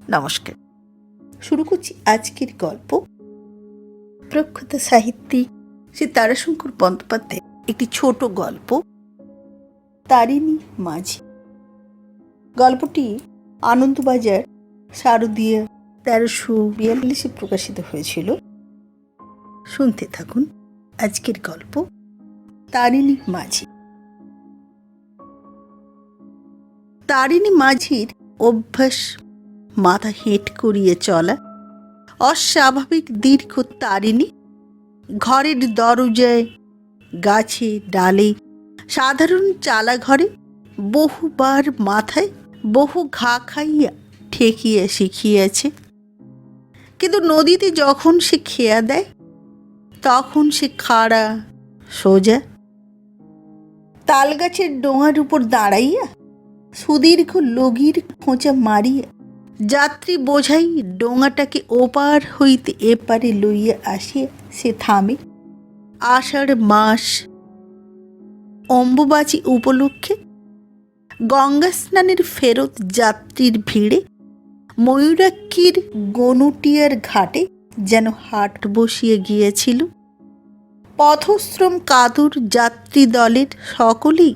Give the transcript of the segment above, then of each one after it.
নমস্কার। শুরু করছি আজকের গল্প। প্রখ্যাত সাহিত্যিক শ্রী তারাশঙ্কর বন্দ্যোপাধ্যায়ের একটি ছোট গল্প, তারিণী মাঝি। গল্পটি আনন্দবাজার শারদীয় 1342 প্রকাশিত হয়েছিল। শুনতে থাকুন আজকের গল্প, তারিণী মাঝি। তারিণী মাঝির অভ্যাস মাথা হেঁট করিয়ে চলা। অস্বাভাবিক দীর্ঘ তারিণী ঘরের দরজায়, গাছে ডালে, সাধারণ চালা ঘরে বহুবার মাথায় বহু ঘা খাইয়া ঠেকিয়া শিখিয়াছে। কিন্তু নদীতে যখন সে খেয়া দেয় তখন সে খাড়া সোজা। তালগাছের ডোঙার উপর দাঁড়াইয়া সুদীর্ঘ লগির খোঁচা মারিয়া যাত্রী বোঝাই ডোঙাটাকে ওপার হইতে এপারে লইয়া আসিয়া সে থামে। আষাঢ় মাস, অম্বুবাচী উপলক্ষে গঙ্গা স্নানের ফেরত যাত্রীর ভিড়ে ময়ূরাক্ষীর গনুটিয়ার ঘাটে যেন হাট বসিয়া গিয়েছিল। পথশ্রম কাতর যাত্রী দলের সকলেই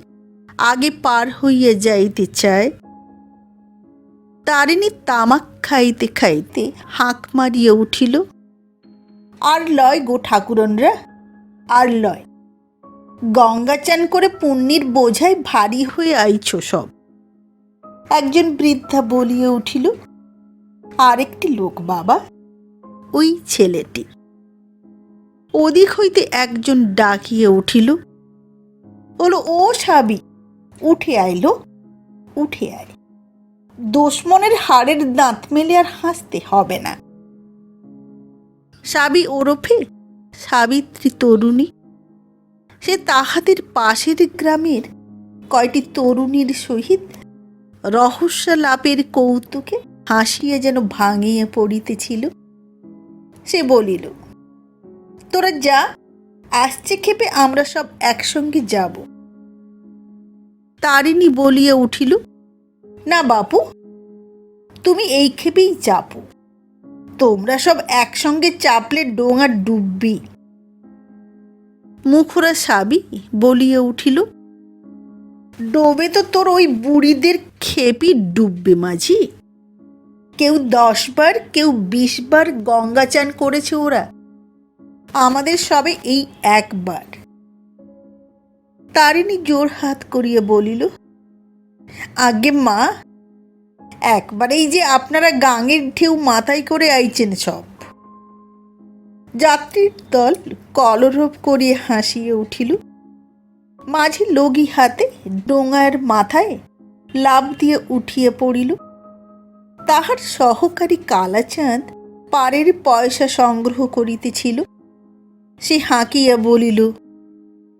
আগে পার হইয়া যাইতে চায়। তারিণী তামাক খাইতে খাইতে হাঁক মারিয়া উঠিল, আর লয় গো ঠাকুরনরা, আর লয়। গঙ্গা চান করে পুণ্যের বোঝায় ভারী হয়ে আইছ সব। একজন বৃদ্ধা বলিয়া উঠিল। আরেকটি লোক বাবা, ওই ছেলেটি। ওদিক হইতে একজন ডাকিয়া উঠিল, বলো ও সাবি, উঠে আইল, উঠে আয়। দুশ্মনের হাড়ের দাঁত মেলে আর হাসতে হবে না। সাবি ওরফে সাবিত্রী তরুণী। সে তাহাদের পাশের গ্রামের কয়টি তরুণীর সহিত রহস্যালাপের কৌতুকে হাসিয়া যেন ভাঙিয়া পড়িতেছিল। সে বলিল, তোরা যা, আসছে ক্ষেপে আমরা সব একসঙ্গে যাব। তারিণী বলিয়া উঠিল, না বাপু, তুমি এই ক্ষেপেই চাপো। তোমরা সব একসঙ্গে চাপলে ডোঙা ডুববি। মুখরা সাবি বলিয়া উঠিল, ডোবে তো তোর ওই বুড়িদের ক্ষেপই ডুববে মাঝি। কেউ 10 বার, কেউ 20 বার গঙ্গা চান করেছে ওরা, আমাদের সবে এই একবার। তারিণী জোর হাত করিয়া বলিল, আগে মা, একবারেই যে আপনারা গাঙের ঢেউ মাথায় করে আইছেন সব। যাত্রীর দল কলরব করিয়া হাসিয়া উঠিল। মাঝি লগি হাতে ডোঙার মাথায় লাফ দিয়ে উঠিয়া পড়িল। তাহার সহকারী কালাচাঁদ পাড়ের পয়সা সংগ্রহ করিতেছিল। সে হাঁকিয়া বলিল,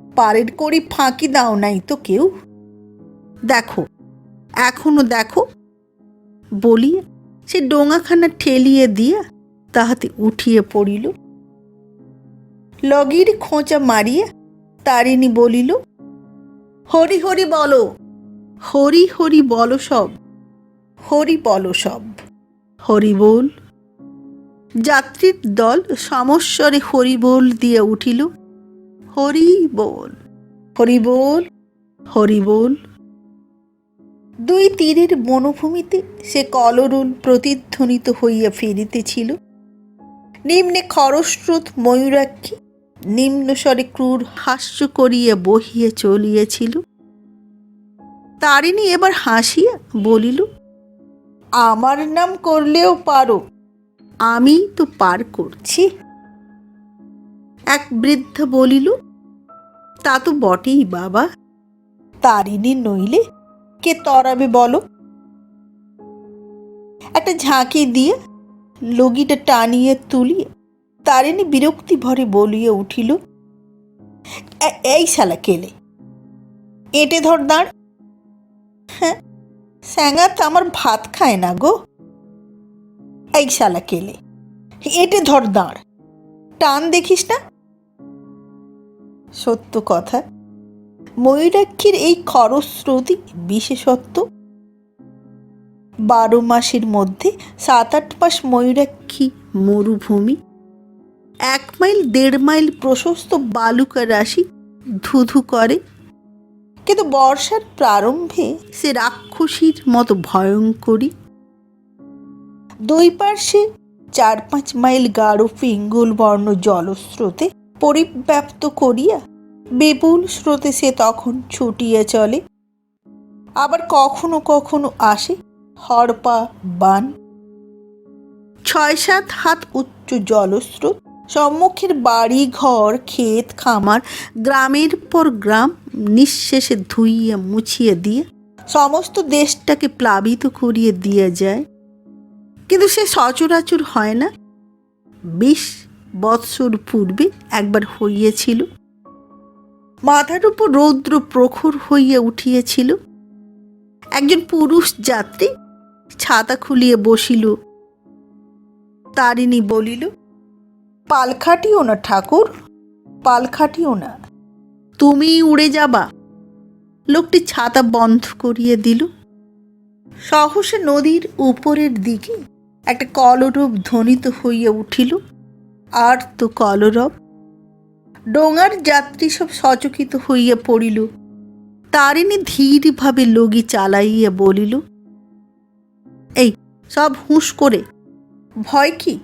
পাড়ের কড়ি ফাঁকি দাও নাই তো কেউ? দেখো, এখনো দেখো। বলিয়া সে ডোঙাখানা ঠেলিয়ে দিয়া তাহাতে উঠিয়া পড়িল। লগির খোঁচা মারিয়া তারিণী বলিল, হরি হরি বলো, হরি হরি বলো সব, হরি বলো সব, হরি বল। যাত্রীর দল সমস্বরে হরি বল দিয়া উঠিল। হরি বল, হরি বল, হরি বল। দুই তীরের বনভূমিতে সে কলরোল প্রতিধ্বনিত হইয়া ফিরিতেছিল। নিম্নে খরস্রোত ময়ূরাক্ষী নিম্নস্বরে ক্রূর হাস্য করিয়া বহিয়া চলিয়াছিল। তারিণী এবার হাসিয়া বলিল, আমার নাম করলেও পারো, আমি তো পার করছি। এক বৃদ্ধা বলিল, তা তো বটেই বাবা, তারিণী নইলে কে তরাবে বলো। একটা ঝাঁকি দিয়ে লগিটা টানিয়ে তুলিয়ে তারিণী বিরক্তি ভরে বলিয়া উঠিল, এই শালা কেলে, এঁটে ধর দাঁড়। হ্যাঁ, স্যাঙাত আমার ভাত খায় না গো। এই শালা কেলে, এঁটে ধর দাঁড়, টান দেখিস না। সত্য কথা, ময়ূরাক্ষীর এই খরস্রোতই বিশেষত্ব। 12 মাসের মধ্যে 7-8 মাস ময়ূরাক্ষী মরুভূমি, 1 মাইল 1.5 মাইল প্রশস্ত বালুকা রাশি ধুধু করে। কিন্তু বর্ষার প্রারম্ভে সে রাক্ষসীর মতো ভয়ঙ্করী। 2 পার্শ্বে 4-5 মাইল গাঢ় পিঙ্গল বর্ণ জলস্রোতে পরিব্যাপ্ত করিয়া বিপুল স্রোতে সে তখন ছুটিয়া চলে। আবার কখনো কখনো আসে হড়পা বান। 6-7 হাত উচ্চ জলস্রোত সম্মুখের বাড়ি ঘর ক্ষেত খামার গ্রামের পর গ্রাম নিঃশেষে ধুইয়া মুছিয়ে দিয়ে সমস্ত দেশটাকে প্লাবিত করিয়ে দিয়ে যায়। কিন্তু সে সচরাচর হয় না। 20 বৎসর পূর্বে একবার হইয়াছিল। মাথার উপর রৌদ্র প্রখর হইয়া উঠিয়াছিল। একজন পুরুষ যাত্রী ছাতা খুলিয়া বসিল। তারিণী বলিল, পাল খাটিও না ঠাকুর, পাল খাটিও না, তুমি উড়ে যাবা। লোকটি ছাতা বন্ধ করিয়া দিল। সহসা নদীর উপরের দিকে একটা কলরব ধ্বনিত হইয়া উঠিল। আর তো কলরব। ডোঙার যাত্রী সব সচকিত হইয়া পড়িল। তারিণী ধীরভাবে লগি চালাইয়া বলিল, এই সব হুঁশ করে, ভয় কি?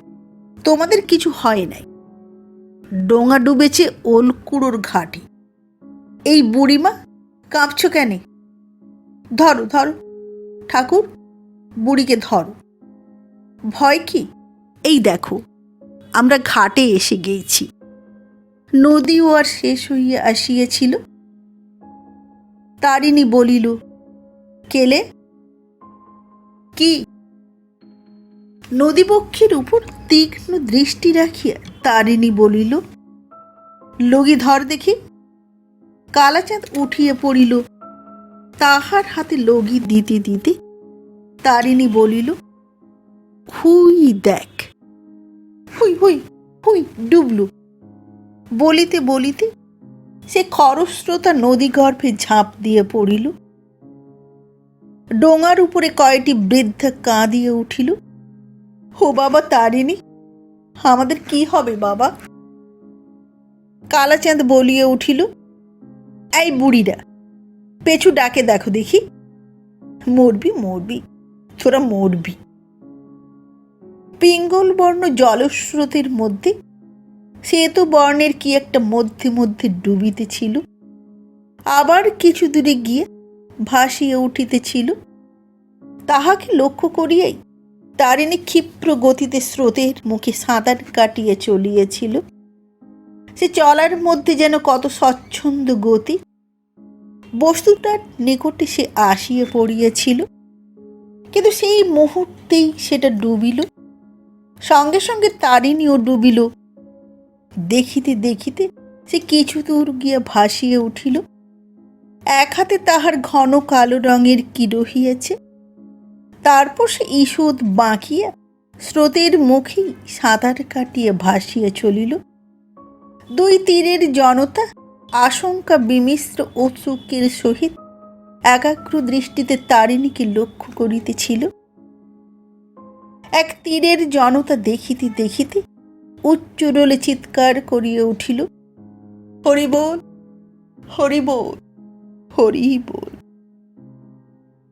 তোমাদের কিছু হয় নাই। ডোঙা ডুবেছে ওলকুড়োর ঘাটে। এই বুড়িমা কাঁপছ কেন? ধরো ধরো ঠাকুর, বুড়িকে ধরো। ভয় কি? এই দেখো, আমরা ঘাটে এসে গেছি। নদীও আর শেষ হইয়া আসিয়াছিল। তারিণী বলিল, কেলে? কি? নদীবক্ষের উপর তীক্ষ্ণ দৃষ্টি রাখিয়া তারিণী বলিল, লগি ধর দেখি। কালাচাঁদ উঠিয়া পড়িল। তাহার হাতে লগি দিতে দিতে তারিণী বলিল, হুই দেখ। হুই হুই হুই ডুবলু। বলিতে বলিতে সে খরস্রোতা নদীগর্ভে ঝাঁপ দিয়ে পড়িল। ডোঙার উপরে কয়টি বৃদ্ধা কাঁদিয়া উঠিল। ও বাবা তারিণী, আমাদের কি হবে বাবা? কালাচাঁদ বলিয়া উঠিল, এই বুড়িরা, পেছু ডাকে দেখো দেখি। মরবি মরবি, তোরা মরবি। পিঙ্গল বর্ণ জলস্রোতের মধ্যে শ্বেত বর্ণের কি একটা মধ্যে মধ্যে ডুবিতেছিল, আবার কিছু দূরে গিয়ে ভাসিয়া উঠিতেছিল। তাহাকে লক্ষ্য করিয়াই তারিণী ক্ষিপ্র গতিতে স্রোতের মুখে সাঁতার কাটিয়ে চলিয়েছিল। সে চলার মধ্যে যেন কত স্বচ্ছন্দ গতি। বস্তুটার নিকটে সে আসিয়া পড়িয়াছিল, কিন্তু সেই মুহূর্তেই সেটা ডুবিল। সঙ্গে সঙ্গে তারিণীও ডুবিল। দেখিতে দেখিতে সে কিছু দূর গিয়া ভাসিয়া উঠিল। এক হাতে তাহার ঘন কালো রঙের কি রহিয়াছে। তারপর সে ঈষৎ বাঁকিয়া স্রোতের মুখেই সাঁতার কাটিয়া ভাসিয়া চলিল। 2 তীরের জনতা আশঙ্কা বিমিশ্র ঔৎসুক্যের সহিত একাগ্র দৃষ্টিতে তারিণীকে লক্ষ্য করিতেছিল। এক তীরের জনতা দেখিতে দেখিতে উচ্চ রোলে চিৎকার করিয়া উঠিল, হরিবোল হরিবোল হরিবোল।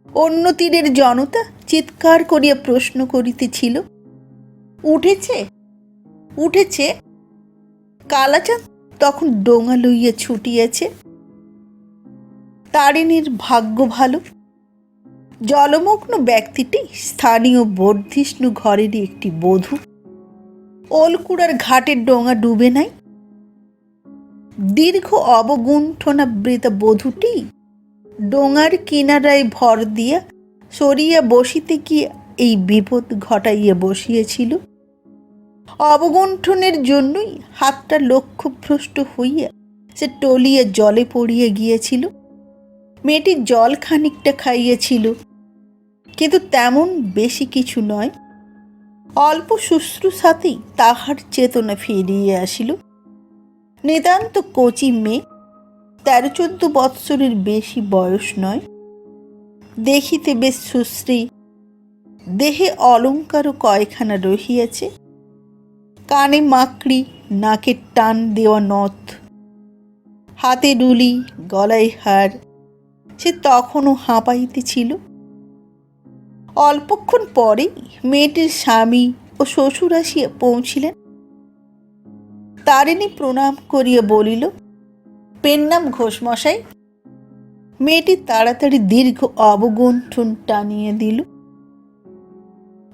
অন্য তীরের জনতা চিৎকার করিয়া প্রশ্ন করিতেছিল, উঠেছে উঠেছে? কালাচাঁদ তখন ডোঙা লইয়া ছুটিয়াছে। তারিণীর ভাগ্য ভালো। জলমগ্ন ব্যক্তিটি স্থানীয় বর্ধিষ্ণু ঘরেরই একটি বধূ। ওলকুড়ার ঘাটের ডোঙা ডুবে নাই। দীর্ঘ অবগুণ্ঠনাবৃতা বধূটি ডোঙার কিনারায় ভর দিয়া সরিয়া বসিতে গিয়ে এই বিপদ ঘটাইয়া বসিয়েছিল। অবগুণ্ঠনের জন্যই হাতটা লক্ষ্যভ্রষ্ট হইয়া সে টলিয়া জলে পড়িয়া গিয়েছিল। মেয়েটি জল খানিকটা খাইয়াছিল, কিন্তু তেমন বেশি কিছু নয়। অল্প শুশ্রূষাতেই তাহার চেতনা ফিরিয়া আসিল। নিতান্ত কচি মেয়ে, 13-14 বৎসরের বেশি বয়স নয়। দেখিতে বেশ সুশ্রী, দেহে অলঙ্কারও কয়খানা রহিয়াছে, কানে মাকড়ি, নাকে টান দেওয়া নথ, হাতে ডুলি, গলায় হার। সে তখনও হাঁপাইতেছিল। অল্পক্ষণ পরেই মেয়েটির স্বামী ও শ্বশুর আসিয়া পৌঁছিলেন। তারিণী প্রণাম করিয়া বলিল, পেন নাম ঘোষমশাই। মেয়েটি তাড়াতাড়ি দীর্ঘ অবগুণ্ঠন টানিয়ে দিল।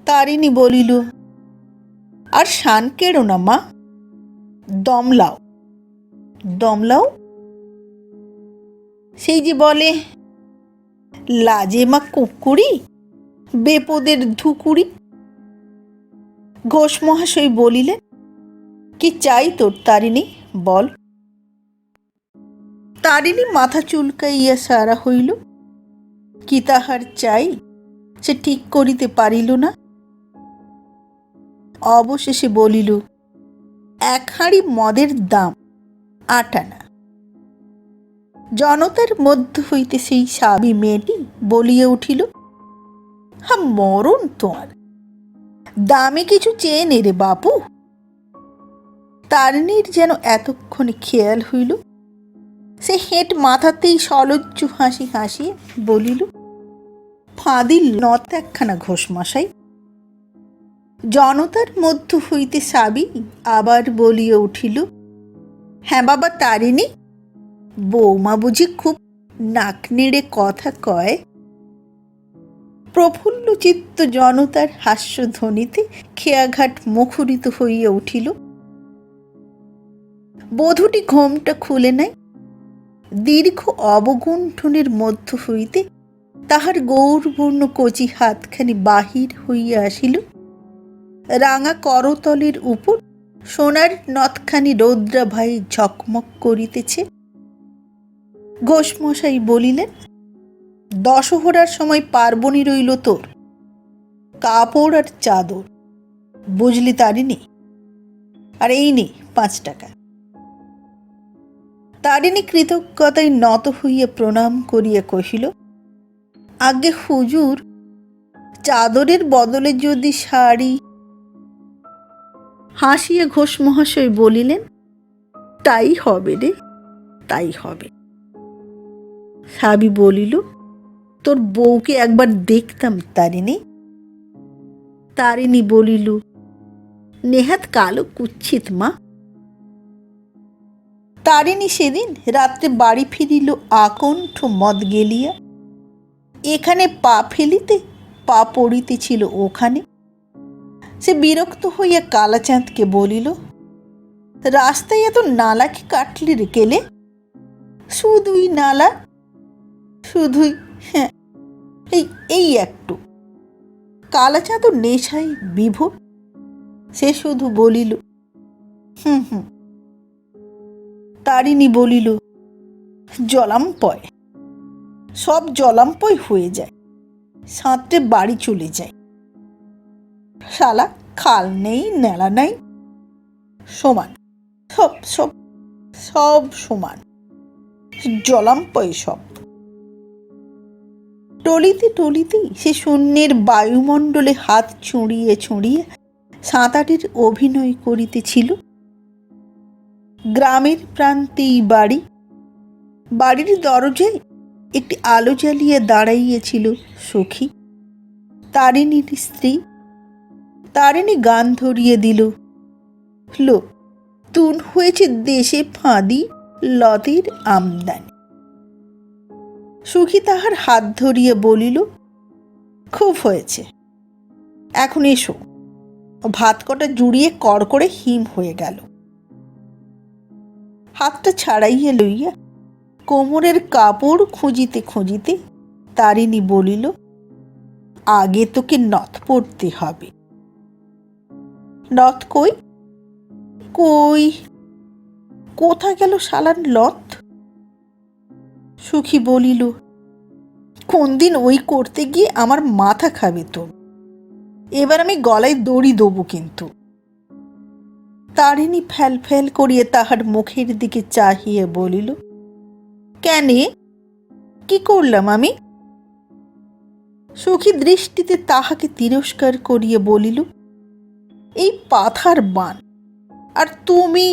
তারিণী বলিল, আর শান কেড়ো না মা, দমলাও। দমলাও? সেই যে বলে, লাজে মা কুকুরি, বেপদের ধুকুরি। ঘোষ মহাশয় বলিলেন, কি চাই তোর তারিণী, বল। তারিণী মাথা চুলকাইয়া সারা হইল। কি তাহার চাই সে ঠিক করিতে পারিল না। অবশেষে বলিল, 1 হাঁড়ি মদের দাম 8 আনা। জনতার মধ্য হইতে সেই সাবি মেয়েটি বলিয়া উঠিল, মরণ তোমার, দামে কিছু চেয়ে নে রে বাপু। তারিণীর যেন এতক্ষণে খেয়াল হইল। সে হেঁট মাথাতেই সলজ্জ হাসি হাসিয়ে বলিল, ফাঁদির নথ 1 খানা ঘোষমশাই। জনতার মধ্য হইতে সাবি আবার বলিয়া উঠিল, হ্যাঁ বাবা তারিণী, বৌমা বুঝি খুব নাক নেড়ে কথা কয়। প্রফুল্ল চিত্ত জনতার হাস্যধ্বনিতে খেয়াঘাট মুখরিত হইয়া উঠিল। বধূটি ঘোমটা খুলে নেয়। দীর্ঘ অবগুণ্ঠনের মধ্য হইতে তাহার গৌরবর্ণ কচি হাতখানি বাহির হইয়া আসিল। রাঙা করতলের উপর সোনার নথখানি রৌদ্রাভাই ঝকমক করিতেছে। ঘোষমশাই বলিলেন, দশহরার সময় পার্বণী রইল তোর, কাপড় আর চাদর, বুঝলি তারিণী? আর এই নে 5 টাকা। তারিণী কৃতজ্ঞতায় নত হইয়া প্রণাম করিয়া কহিল, আজ্ঞে হুজুর, চাদরের বদলে যদি শাড়ি। হাসিয়া ঘোষ মহাশয় বলিলেন, তাই হবে রে, তাই হবে। সাবি বলিল, তোর বউকে একবার দেখতাম তারিণী। তারিণী বলিল, নেহাত কালো কুচ্ছিত মা। তারিণী সেদিন রাত্রে বাড়ি ফিরিল আকণ্ঠ মদ গেলিয়া। এখানে পা ফেলিতে পা পড়িতেছিল ওখানে। সে বিরক্ত হইয়া কালাচাঁদকে বলিল, রাস্তায় এত নালা কি কাটলি রে কেলে? শুধুই নালা, শুধুই, হ্যাঁ, এই একটু। কালাচাঁদ নেশায় বিভোর। সে শুধু বলিল, হুম। তারিণী বলিল, জলাম্পয়, সব জলাম্পয় হয়ে যায়, সাঁতরে বাড়ি চলে যায়। শালা খাল নেই, নেলা নাই, সমান, সব সব সব সমান, জলাম্পয় সব। টলিতে টলিতেই সে শূন্যের বায়ুমণ্ডলে হাত ছুঁড়িয়ে ছুঁড়িয়ে সাঁতারের অভিনয় করিতেছিল। গ্রামের প্রান্তেই বাড়ি। বাড়ির দরজায় একটি আলো জ্বালিয়ে দাঁড়াইয়েছিল সখী, তারিণীর স্ত্রী। তারিণী গান ধরিয়ে দিল, লো তুন হয়েছে দেশে ফাঁদি, লতের আমদানি। সুখী তাহার হাত ধরিয়ে বলিল, খুব হয়েছে, এখন এসো। ভাত কটা জুড়িয়ে কড়কড়ে হিম হয়ে গেল। হাতটা ছাড়াইয়া লইয়া কোমরের কাপড় খুঁজিতে খুঁজিতে তারিণী বলিল, আগে তোকে নথ পড়তে হবে। নথ কই? কই কোথা গেল শালার নথ? সুখী বলিল, কোন দিন ওই করতে গিয়ে আমার মাথা খাবে তোর, এবার আমি গলায় দড়ি দেবো কিন্তু। তারিণী ফ্যাল ফ্যাল করিয়া তাহার মুখের দিকে চাহিয়ে বলিল, কেনে, কি করলাম আমি? সুখী দৃষ্টিতে তাহাকে তিরস্কার করিয়া বলিল, এই পাথার বান, আর তুমি?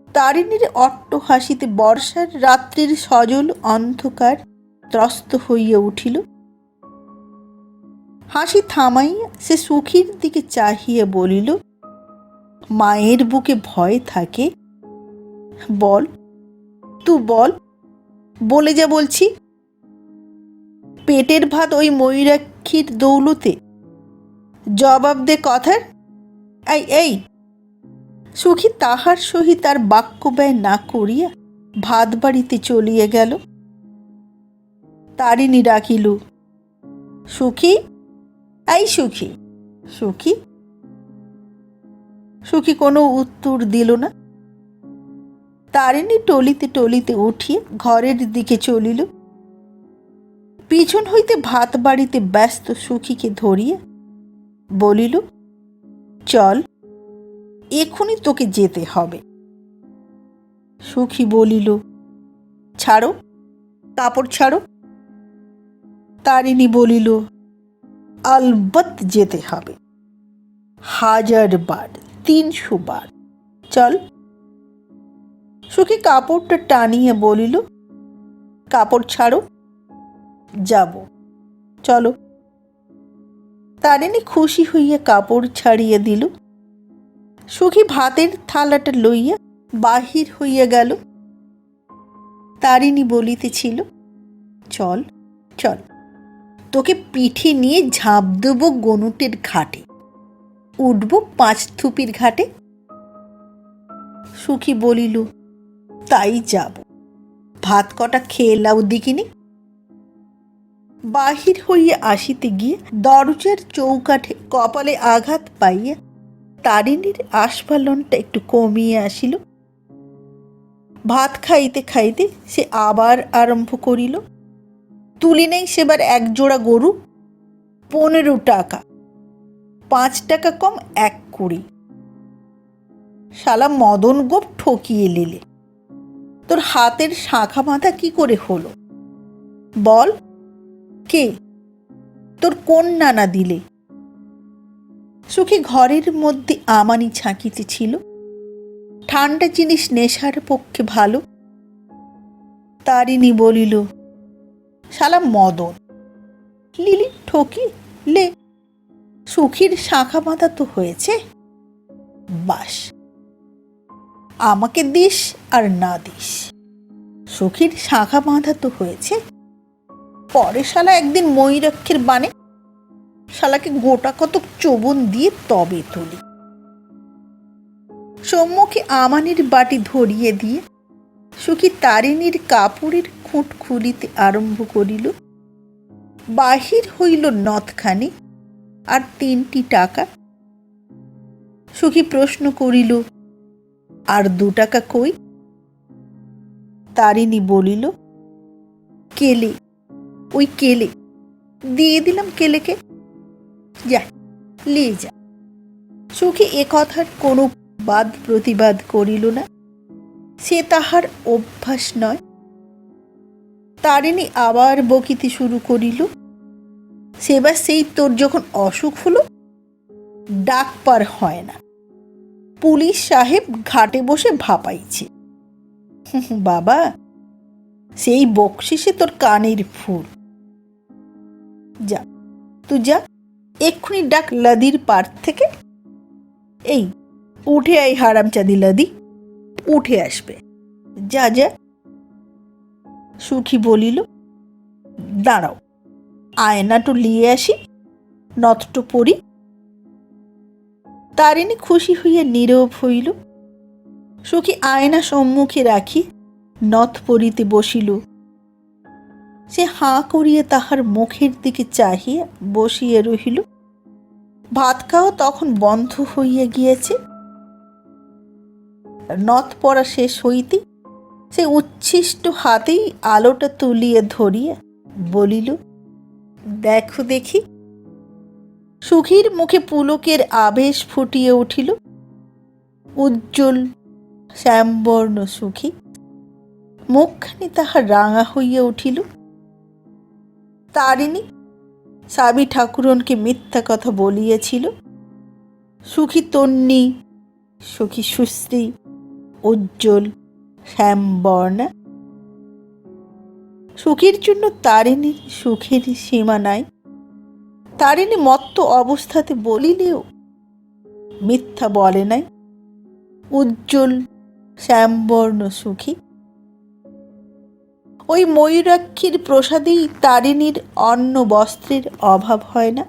তারিণীর অট্ট হাসিতে বর্ষার রাত্রির সজল অন্ধকার ত্রস্ত হইয়া উঠিল। হাসি থামাইয়া সে সুখীর দিকে চাহিয়া বলিল, মায়ের বুকে ভয় থাকে? বল, তুই বল, বলে যা বলছি। পেটের ভাত ওই ময়ূরাক্ষীর দৌলতে? জবাব দে কথার। এই এই সুখী তাহার সহিত আর বাক্য ব্যয় না করিয়া ভাত বাড়িতে চলিয়া গেল। তারিণী ডাকিল, সুখী, এই সুখী, সুখী। সুখী কোনো উত্তর দিল না। তারিণী টলিতে টলিতে উঠিয়া ঘরের দিকে চলিল। পিছন হইতে ভাত বাড়িতে ব্যস্ত সুখীকে ধরিয়া বলিল, চল, এখনই তোকে যেতে হবে। সুখী বলিল, ছাড়ো, কাপড় ছাড়ো। তারিণী বলিল, আলবৎ যেতে হবে, 1000 বার, 300 বার, চল। সুখী কাপড়টা টানিয়ে বলিল, কাপড় ছাড়ো, যাব, চলো। তারিণী খুশি হইয়া কাপড় ছাড়িয়া দিল। সুখী ভাতের থালাটা লইয়া বাহির হইয়া গেল। তারিণী বলিতেছিল, চল, চল, তোকে পিঠে নিয়ে ঝাঁপ দেব গনুটের ঘাটে, উঠব 5 থুপির ঘাটে। সুখী বলিল, তাই যাব, ভাত কটা খেয়ে লাও দিকিনি। বাহির হইয়া আসিতে গিয়ে দরজার চৌকাঠে কপালে আঘাত পাইয়া তারিণীর আস্ফালনটা একটু কমিয়া আসিল। ভাত খাইতে খাইতে সে আবার আরম্ভ করিল, তুলি নেই সেবার 1 জোড়া গরু, 15 টাকা, 5 টাকা কম 1 কুড়ি। শালা মদন গোপ ঠকিয়ে নিলে। তোর হাতের শাঁখা মাথা কি করে হলো বল? কে তোর কোন নানা দিলে? সুখী ঘরের মধ্যে আমানি ছাঁকিতেছিল। ঠান্ডা জিনিস নেশার পক্ষে ভালো। তারিণী বলিল, শালা মদন লিলি ঠকি লে, সুখীর শাঁখা মাথা তো হয়েছে, বাস, আমাকে দিস আর না দিস, সুখীর শাঁখা বাঁধা তো হয়েছে। পরে শালা একদিন ময়ূরাক্ষীর বানে শালাকে গোটা কতক চোবন দিয়ে তবে তুলি। সম্মুখে আমানির বাটি ধরিয়ে দিয়ে সুখী তারিণীর কাপড়ের খুঁট খুলিতে আরম্ভ করিল। বাহির হইল নথখানি আর 3টি টাকা। সুখী প্রশ্ন করিল, আর 2 টাকা কই? তারিণী বলিল, কেলে, ওই কেলে দিয়ে দিলাম কেলেকে, যা লিয়ে যা। সুখী এ কথার কোনো বাদ প্রতিবাদ করিল না, সে তাহার অভ্যাস নয়। তারিণী আবার বকিতে শুরু করিল, সেবার সেই তোর যখন অসুখ হলো, ডাক পার হয় না, পুলিশ সাহেব ঘাটে বসে ভাপাইছে। বাবা, সেই বকশিসে তোর কানের ফুল। যা, তুই যা, এক্ষুনি ডাক লাদির পার থেকে। এই উঠে আই হারামচাদি লাদি, উঠে আসবে, যা যা। সুখী বলিল, দাঁড়াও, আয়নাটো লিয়ে আসি, নথটো পরি। তারিণী খুশি হইয়া নীরব হইল। সুখী আয়না সম্মুখে রাখি নথ পরিতে বসিল। সে হাঁ করিয়া তাহার মুখের দিকে চাহিয়া বসিয়া রহিল। ভাত খাওয়া তখন বন্ধ হইয়া গিয়াছে। নথ পরা শেষ হইতে সে উচ্ছিষ্ট হাতেই আলোটা তুলিয়া ধরিয়া বলিল, দেখো দেখি। সুখীর মুখে পুলকের আবেশ ফুটিয়া উঠিল। উজ্জ্বল শ্যামবর্ণ সুখী, মুখখানি তাহার রাঙা হইয়া উঠিল। তারিণী স্বামী ঠাকুরনকে মিথ্যা কথা বলিয়েছিল। সুখী তন্নি, সুখী সুশ্রী, উজ্জ্বল, শ্যামবর্ণা। সুখীর জন্য তারিণীর সুখের সীমা নাই। তারিণী মত্ত অবস্থাতে বলিলেও মিথ্যা বলে নাই। উজ্জ্বল শ্যামবর্ণ সুখী। ওই ময়ূরাক্ষীর প্রসাদেই তারিণীর অন্ন বস্ত্রের অভাব হয় না।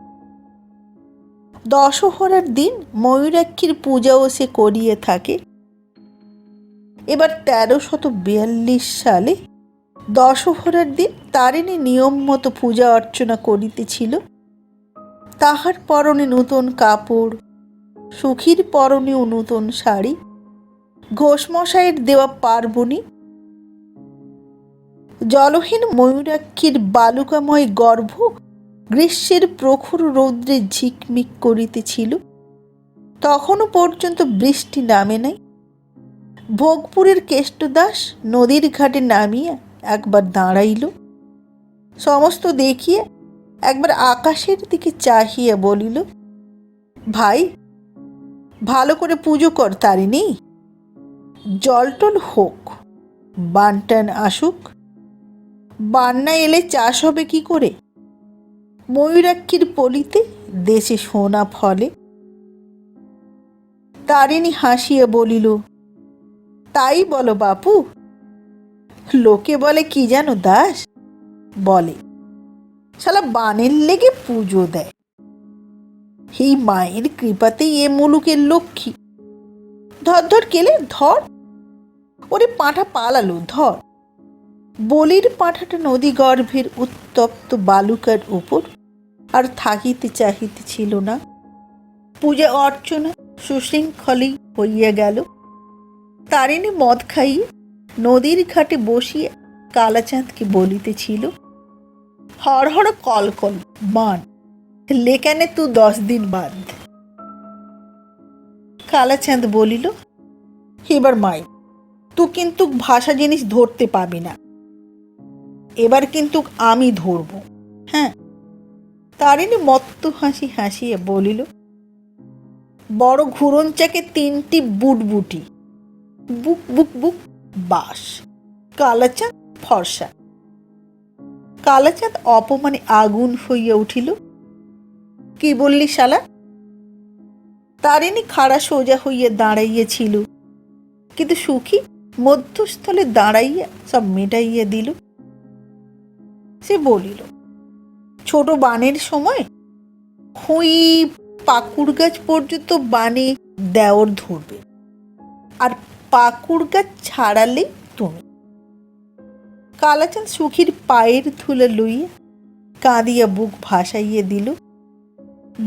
দশহরার দিন ময়ূরাক্ষীর পূজাও সে করিয়ে থাকে। এবার 1342 সালে দশহরার দিন তারিণী নিয়ম মতো পূজা অর্চনা করিতেছিল। তাহার পরনে নূতন কাপড়, সুখীর পরনেও নূতন শাড়ি, ঘোষমশাইয়ের দেওয়া পার্বণী। জলহীন ময়ূরাক্ষীর বালুকাময় গর্ভ গ্রীষ্মের প্রখর রৌদ্রে ঝিকমিক করিতেছিল। তখনও পর্যন্ত বৃষ্টি নামে নাই। ভোগপুরের কেষ্টদাস নদীর ঘাটে নামিয়া একবার দাঁড়াইল, সমস্ত দেখিয়া একবার আকাশের দিকে চাহিয়া বলিল, ভাই, ভালো করে পুজো কর তারিণী। জলটল হোক, বানটান আসুক। বান্না এলে চাষ হবে কি করে? ময়ূরাক্ষীর পলিতে দেশে সোনা ফলে। তারিণী হাসিয়া বলিল, তাই বলো বাপু। লোকে বলে কি জানো দাস, বলে শালা বানের লেগে পুজো দেয়। এই মায়ের কৃপাতেই এ মুলুকের লক্ষ্মী। ধর ধর কেলে ধর। ওরে পাঁঠা পালালো, ধর। বলির পাঁঠাটা নদী গর্ভের উত্তপ্ত বালুকার উপর আর থাকিতে চাহিতেছিল না। পূজা অর্চনা সুশৃঙ্খলেই হইয়া গেল। তারিণী মদ খাইয়ে নদীর ঘাটে বসিয়া কালাচাঁদকে বলিতেছিল, হর হর কলকল মান লেকানে তু 10 দিন বাদ। কালাচাঁদ বলিল, এবার মাই, তুই কিন্তু ভাষা জিনিস ধরতে পাবি না। এবার কিন্তু আমি ধরব, হ্যাঁ। তারিণী মত্ত হাসি হাসিয়া বলিল, বড় ঘুরনচাকে 3টি বুটবুটি, বুক বুক বুক বাস। কালাচাঁদ ফর্সা। কালাচাঁদ অপমানে আগুন হইয়া উঠিল, কি বললি শালা? তারিণী খাড়া সোজা হইয়া দাঁড়াইয়াছিল, কিন্তু সুখী মধ্যস্থলে দাঁড়াইয়া সব মেটাইয়া দিল। সে বলিল, ছোট বানের সময় হুই পাকুড় গাছ পর্যন্ত বানে দেওর ধরবে, আর পাকুড় গাছ ছাড়ালেই তুমি। কালাচাঁদ সুখীর পায়ের ধুলা লইয়া কাঁদিয়া বুক ভাসাইয়া দিল।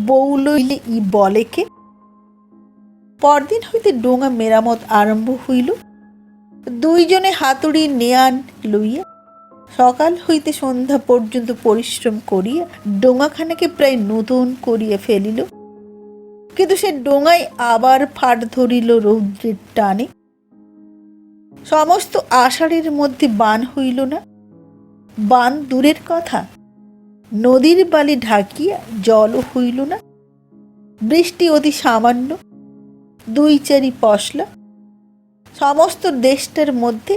বউ লইলে ই বলে কে? পরদিন হইতে ডোঙা মেরামত আরম্ভ হইল। দুইজনে হাতুড়ি নেয়ান লইয়া সকাল হইতে সন্ধ্যা পর্যন্ত পরিশ্রম করিয়া ডোঙাখানাকে প্রায় নূতন করিয়া ফেলিল। কিন্তু সে ডোঙায় আবার ফাট ধরিল রৌদ্রের টানে। সমস্ত আষাঢ়ের মধ্যে বান হইল না। বান দূরের কথা, নদীর বালি ঢাকিয়া জলও হইল না। বৃষ্টি অতি সামান্য, 2-4 পশলা। সমস্ত দেশটার মধ্যে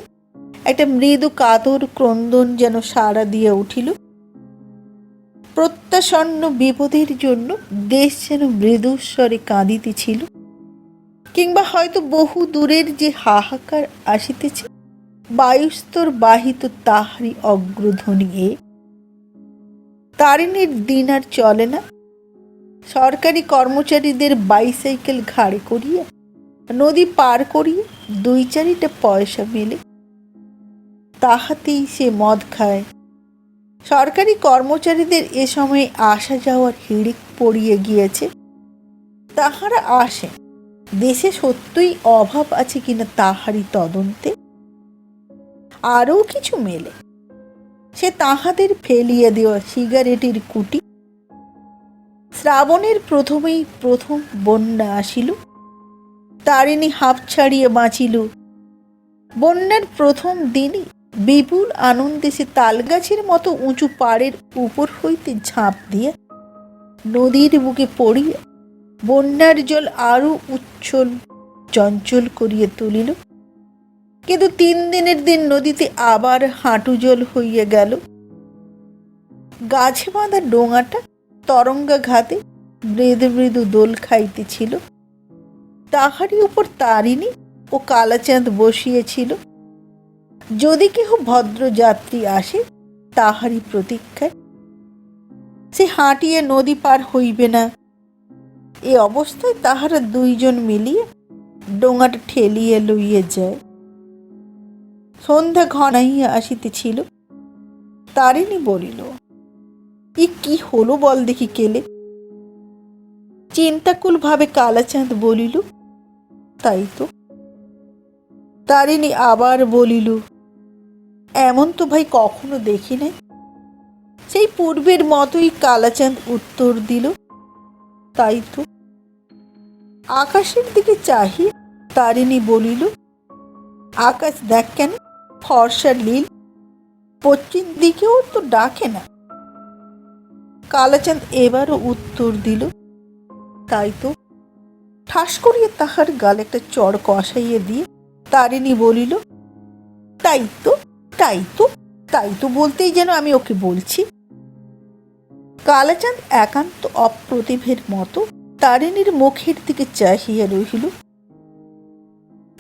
একটা মৃদু কাতর ক্রন্দন যেন সাড়া দিয়া উঠিল। প্রত্যাসন্ন বিপদের জন্য দেশ যেন মৃদুস্বরে কাঁদিতেছিল। কিংবা হয়তো বহু দূরের যে হাহাকার আসিতেছে, বায়ুস্তর বাহিত তাহারই অগ্রধ্বনি এ। তারিণীর দিন আর চলে না। সরকারি কর্মচারীদের বাইসাইকেল ঘাড়ে করিয়া নদী পার করিয়া 2-4টা পয়সা মেলে, তাহাতেই সে মদ খায়। সরকারি কর্মচারীদের এ সময়ে আসা যাওয়ার হিড়িক পড়িয়া গিয়েছে। তাহারা আসে, দেশে সত্যই অভাব আছে কিনা তাহারই তদন্তে। আরও কিছু মেলে, সে তাহাদের ফেলিয়া দেওয়া সিগারেটের কুটি। শ্রাবণের প্রথমেই প্রথম বন্যা আসিল। তারিণী হাঁপ ছাড়িয়া বাঁচিল। বন্যার প্রথম দিনই বিপুল আনন্দে সে তালগাছের মতো উঁচু পাড়ের উপর হইতে ঝাঁপ দিয়ে নদীর বুকে পড়িয়া বন্যার জল আরো উচ্ছল চঞ্চল করিয়া তুলিল। কিন্তু 3 দিনের দিন নদীতে আবার হাঁটু জল হইয়া গেল। গাছে বাঁধা ডোঙাটা তরঙ্গা ঘাতে মৃদু মৃদু দোল খাইতেছিল। তাহারই উপর তারিণী ও কালাচাঁদ বসিয়েছিল। যদি কেহ ভদ্র যাত্রী আসে তাহারই প্রতীক্ষায়। সে হাঁটিয়া নদী পার হইবে না, এ অবস্থায় তাহারা 2 জন মিলিয়া ডোঙাটা ঠেলিয়া লইয়া যায়। সন্ধ্যা ঘনাইয়া আসিতেছিল। তারিণী বলিল, এ কি হলো বল দেখি কেলে? চিন্তাকুল ভাবে কালাচাঁদ বলিল, তাই তো। তারিণী আবার বলিল, এমন তো ভাই কখনো দেখি নাই। সেই পূর্বের মতোই কালাচাঁদ উত্তর দিল, তাই তো। আকাশের দিকে চাহি তারিণী বলিল, আকাশ দেখ কেন, ফর্সা নীল, পশ্চিম দিকেও তো ডাকে না। কালাচাঁদ এবারও উত্তর দিল, তাই তো। ঠাস করিয়া তাহার গালে একটা চড় কষাইয়া দিয়ে তারিণী বলিল, তাই তো, তাই তো, তাই তো বলতেই যেন আমি ওকে বলছি। কালাচাঁদ একান্ত অপ্রতিভের মতো তারিণীর মুখের দিকে চাহিয়া রহিল।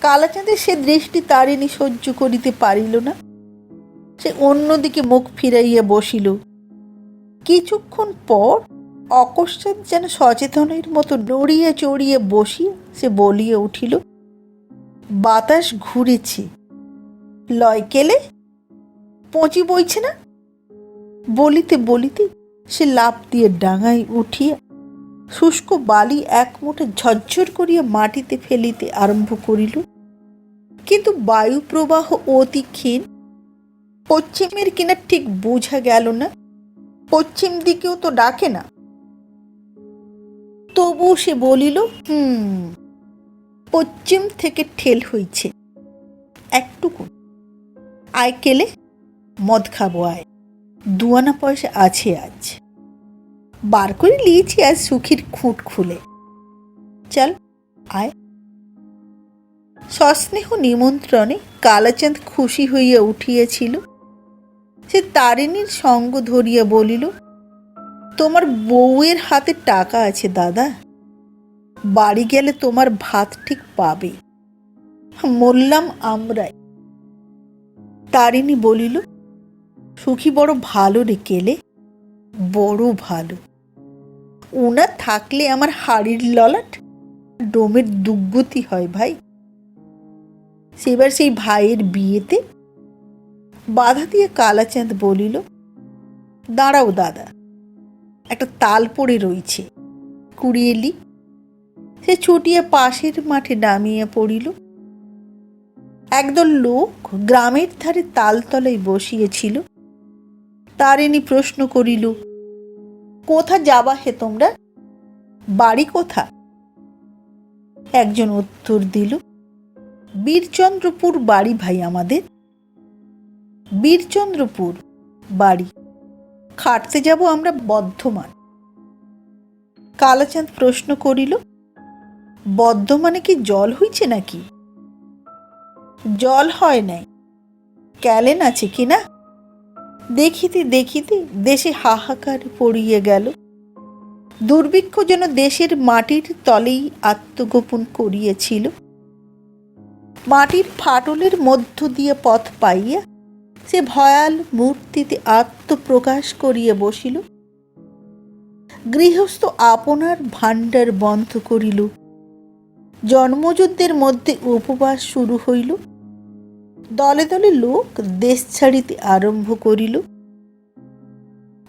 কালাচাঁদের সে দৃষ্টি তারিণী সহ্য করিতে পারিল না। সে অন্যদিকে মুখ ফিরাইয়া বসিল। কিছুক্ষণ পর অকস্মাৎ যেন সচেতনের মতো নড়িয়া চড়িয়া বসিয়া সে বলিয়া উঠিল, বাতাস ঘুরেছে, লয় কেলে, পচি বইছে না। বলিতে বলিতে সে লাফ দিয়ে ডাঙায় উঠিয়া শুষ্ক বালি এক মুঠে ঝরঝর করিয়া মাটিতে ফেলিতে আরম্ভ করিল। কিন্তু বায়ু প্রবাহ অতি ক্ষীণ। পশ্চিমের কিনা ঠিক বোঝা গেল না, পশ্চিম দিকেও তো ডাকে না। তবু সে বলিল, পশ্চিম থেকে ঠেল হইছে একটুকু। আয় কেলে, মদ খাবো আয়, 2 আনা পয়সা আছে আজ, বার করে লিয়েছি আজ সুখীর খুঁট খুলে, চল আয়। সস্নেহ নিমন্ত্রণে কালাচাঁদ খুশি হইয়া উঠিয়াছিল। সে তারিণীর সঙ্গ ধরিয়া বলিল, তোমার বউয়ের হাতে টাকা আছে দাদা, বাড়ি গেলে তোমার ভাত ঠিক পাবে, মরলাম আমরাই। তারিণী বলিল, সুখী বড় ভালো রে কেলে, বড় ভালো। ওনা থাকলে আমার হাড়ির ললাট ডোমের দুর্গতি হয় ভাই। সেবার সেই ভাইয়ের বিয়েতে বাধা দিয়ে কালাচাঁদ বলিল, দাঁড়াও দাদা, একটা তাল পড়ে রইছে, কুড়িয়ে লি। সে ছুটিয়া পাশের মাঠে নামিয়া পড়িল। একদল লোক গ্রামের ধারে তালতলায় বসিয়েছিল। তারিণী প্রশ্ন করিল, কোথা যাবা হে তোমরা, বাড়ি কোথা? একজন উত্তর দিল, বীরচন্দ্রপুর বাড়ি ভাই আমাদের। বীরচন্দ্রপুর বাড়ি, খাটতে যাব আমরা বর্ধমান। কালাচাঁদ প্রশ্ন করিল, বর্ধমানে কি জল হইছে নাকি? জল হয় নাই, ক্যালেন আছে কিনা। দেখিতে দেখিতে দেশে হাহাকার পড়িয়া গেল। দুর্ভিক্ষ যেন দেশের মাটির তলেই আত্মগোপন করিয়াছিল। মাটির ফাটলের মধ্য দিয়ে পথ পাইয়া সে ভয়াল মূর্তিতে আত্মপ্রকাশ করিয়া বসিল। গৃহস্থ আপনার ভাণ্ডার বন্ধ করিল। জন্মযুদ্ধের মধ্যে উপবাস শুরু হইল। দলে দলে লোক দেশ ছাড়িতে আরম্ভ করিল।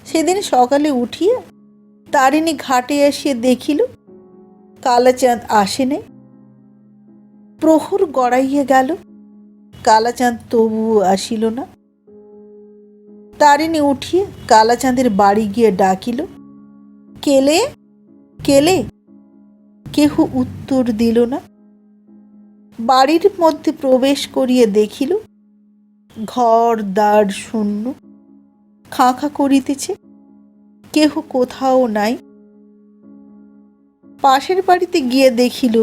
সেদিন সকালে উঠিয়া তারিণী ঘাটে আসিয়া দেখিল কালাচাঁদ আসে নাই। প্রহর গড়াইয়া গেল, কালাচাঁদ তবুও আসিল না। তারিণী উঠিয়া কালাচাঁদের বাড়ি গিয়ে ডাকিল, কেলে কেলে। কেহ উত্তর দিল না। বাড়ির মধ্যে প্রবেশ করিয়া দেখিল ঘর দ্বার শূন্য, খাঁ খাঁ করিতেছে, কেহ কোথাও নাই। পাশের বাড়িতে গিয়ে দেখিল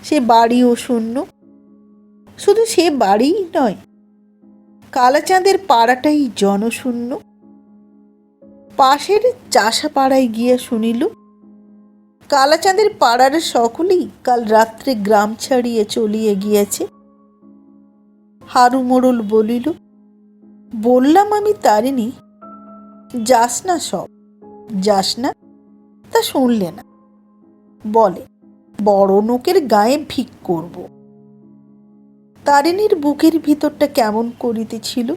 সে বাড়িও শূন্য। শুধু সে বাড়িই নয়, কালাচাঁদের পাড়াটাই জনশূন্য। পাশের চাষা পাড়ায় গিয়া শুনিল কালাচাঁদের পাড়ার সকলেই কাল রাত্রে গ্রাম ছাড়িয়ে চলিয়ে গিয়েছে। হারু মোড়ল বলিল, বললাম আমি তারিণী, যাস না, সব যাস না। তা শুনলে না, বলে বড় লোকের গায়ে ভিক করব। তারিণীর বুকের ভিতরটা কেমন করিতেছিল।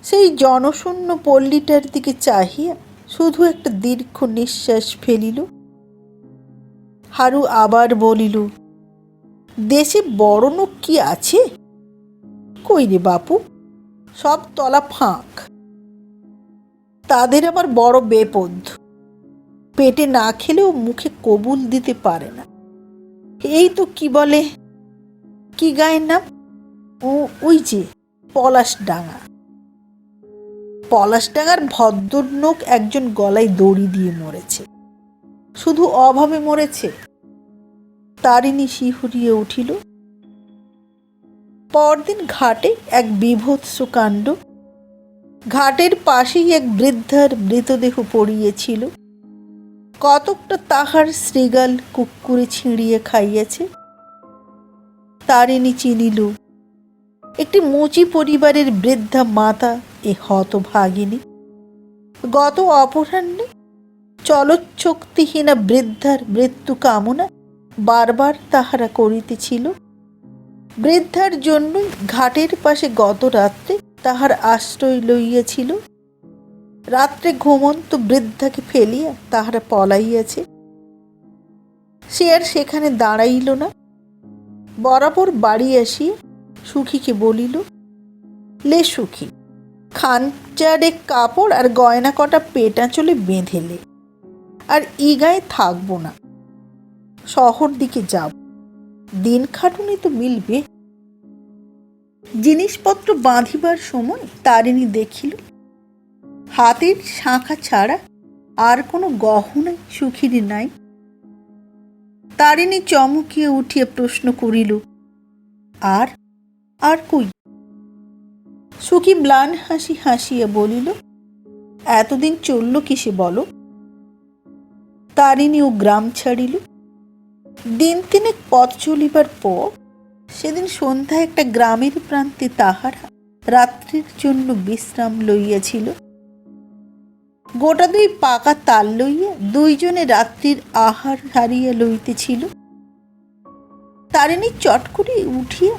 সেই জনশূন্য পল্লীটার দিকে চাহিয়া শুধু একটা দীর্ঘ নিঃশ্বাস ফেলিল। হারু আবার বলিল, দেশে বড় লোক কি আছে? কই রে বাপু, সব তলা ফাঁক। তাদের আবার বড় বেপদ, পেটে না খেলেও মুখে কবুল দিতে পারে না। এই তো কি বলে, কি গায়ের নাম, ওই যে পলাশডাঙ্গা। পলাশডাঙ্গার ভদ্রলোক একজন গলায় দড়ি দিয়ে মরেছে। শুধু অভাবে মরেছে? তারিণী শিহরিয়ে উঠিল। পরদিন ঘাটে এক বীভৎস কাণ্ড। ঘাটের পাশেই এক বৃদ্ধার মৃতদেহ পড়িয়েছিল। কতকটা তাহার শৃগাল কুক্কুরে ছিঁড়িয়ে খাইয়াছে। তারিণী চিনিল, একটি মুচি পরিবারের বৃদ্ধা মাতা এ হতভাগিনী। গত অপরাহ্নে চলচ্চক্তিহীনা বৃদ্ধার মৃত্যু কামনা বারবার তাহারা করিতেছিল। বৃদ্ধার জন্যই ঘাটের পাশে গত রাত্রে তাহার আশ্রয় লইয়াছিল। রাত্রে ঘুমন্ত বৃদ্ধাকে ফেলিয়া তাহারা পলাইয়াছে। সে আর সেখানে দাঁড়াইল না, বরাবর বাড়ি আসিয়া সুখীকে বলিল, লে সুখী, খানচারেক কাপড় আর গয়না কটা পেটাঁচলে বেঁধেলে, আর ই গায়ে থাকবো না, শহর দিকে যাব, দিন খাটুনি তো মিলবে। জিনিসপত্র বাঁধিবার সময় তারিণী দেখিল হাতের শাঁখা ছাড়া আর কোনো গহনাই সুখীর নাই। তারিণী চমকিয়ে উঠিয়া প্রশ্ন করিল, আর আর কই? সুখী ম্লান হাসি হাসিয়া বলিল, এতদিন চলল কিসে বলো? তারিণী ও গ্রাম ছাড়িল। দিন তিনেক পথ চলিবার পর সেদিন সন্ধ্যায় একটা গ্রামের প্রান্তে তাহারা রাত্রির জন্য বিশ্রাম লইয়াছিল। গোটা দুই পাকা তাল লইয়া দুইজনে রাত্রির আহার হারিয়া লইতেছিল। তারিণী চট করে উঠিয়া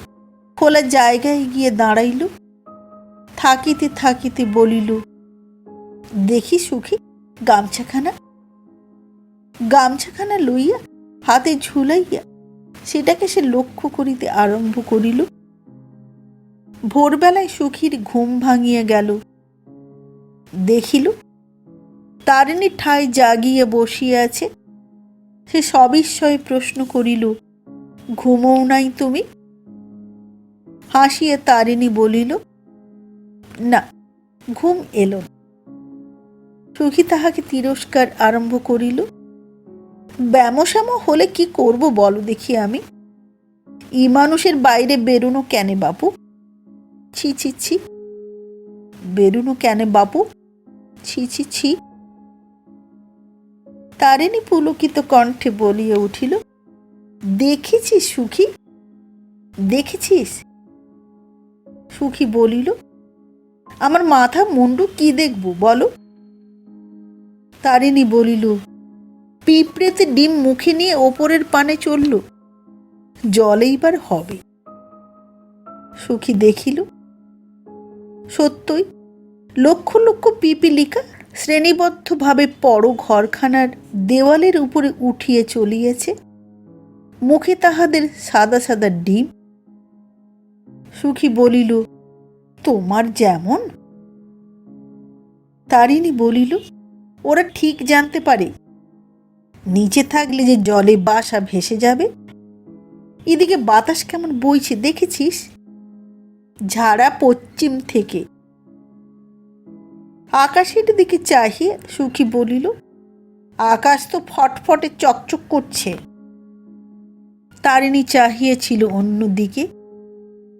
খোলা জায়গায় গিয়ে দাঁড়াইল। থাকিতে থাকিতে বলিল, দেখি সুখী, গামছাখানা। গামছাখানা লইয়া হাতে ঝুলাইয়া সেটাকে সে লক্ষ্য করিতে আরম্ভ করিল। ভোরবেলায় সুখীর ঘুম ভাঙিয়া গেল। দেখিল তারিণী ঠাই জাগিয়া বসিয়া আছে। সে সবিস্ময়ে প্রশ্ন করিল, ঘুমও নাই তুমি? হাসিয়া তারিণী বলিল, না, ঘুম এলো না। সুখী তাহাকে তিরস্কার আরম্ভ করিল, ব্যামোশ্যামো হলে কি করব বলো দেখি আমি? ই মানুষের বাইরে বেরোনো কেনে বাপু? ছি ছি ছি, বেরোনো কেনে বাপু? ছি ছি ছি। তারিণী পুলকিত কণ্ঠে বলিয়া উঠিল, দেখেছিস সুখী, দেখেছিস? সুখী বলিল, আমার মাথা মুন্ডু কি দেখব বলো? তারিণী বলিল, পিঁপড়েতে ডিম মুখে নিয়ে ওপরের পানে চলল, জল এইবার হবে। সুখী দেখিল সত্যই লক্ষ লক্ষ পিপিলিকা শ্রেণীবদ্ধভাবে পড়ো ঘরখানার দেওয়ালের উপরে উঠিয়ে চলিয়েছে, মুখে তাহাদের সাদা সাদা ডিম। সুখী বলিল, তোমার যেমন। তারিণী বলিল, ওরা ঠিক জানতে পারে নিচে থাকলে যে জলে বাসা ভেসে যাবে। এদিকে বাতাস কেমন বইছে দেখেছিস? ঝাড়া পশ্চিম থেকে। আকাশের দিকে চাহিয়ে সুখী বলিল, আকাশ তো ফটফটে চকচক করছে। তারিণী চাহিয়েছিল অন্য দিকে।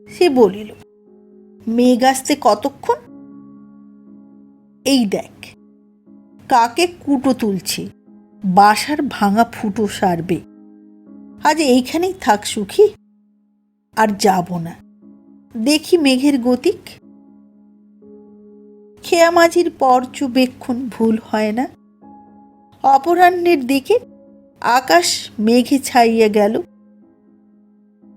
সে বলিল, মেঘ আসতে কতক্ষণ? এই দেখ, কাকে কুটো তুলছে, বাসার ভাঙা ফুটো সারবে। আজ এইখানেই থাক সুখী, আর যাব না। দেখি মেঘের গতিক। খেয়া মাঝির পর্যবেক্ষণ ভুল হয় না। অপরাহ্নের দিকে আকাশ মেঘে ছাইয়া গেল।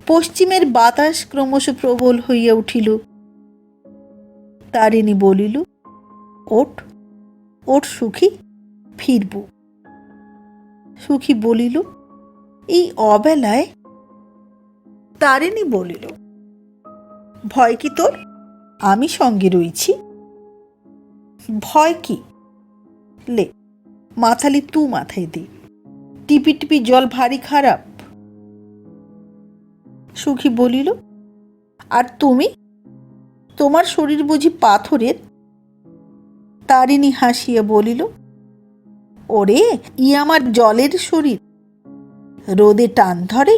পশ্চিমের বাতাস ক্রমশ প্রবল হইয়া উঠিল। তারিণী বলিল, ওঠ ওঠ সুখী, ফিরব। সুখী বলিল, এই অবেলায়? তারিণী বলিল, ভয় কি তোর? আমি সঙ্গে রয়েছি। ভয় কি? লে, মাথালি তু মাথায় দে। টিপি টিপি জল ভারী খারাপ। সুখী বলিল, আর তুমি? তোমার শরীর বুঝি পাথরের? তারিণী হাসিয়া বলিল, ওরে, ই আমার জলের শরীর। রোদে টান ধরে,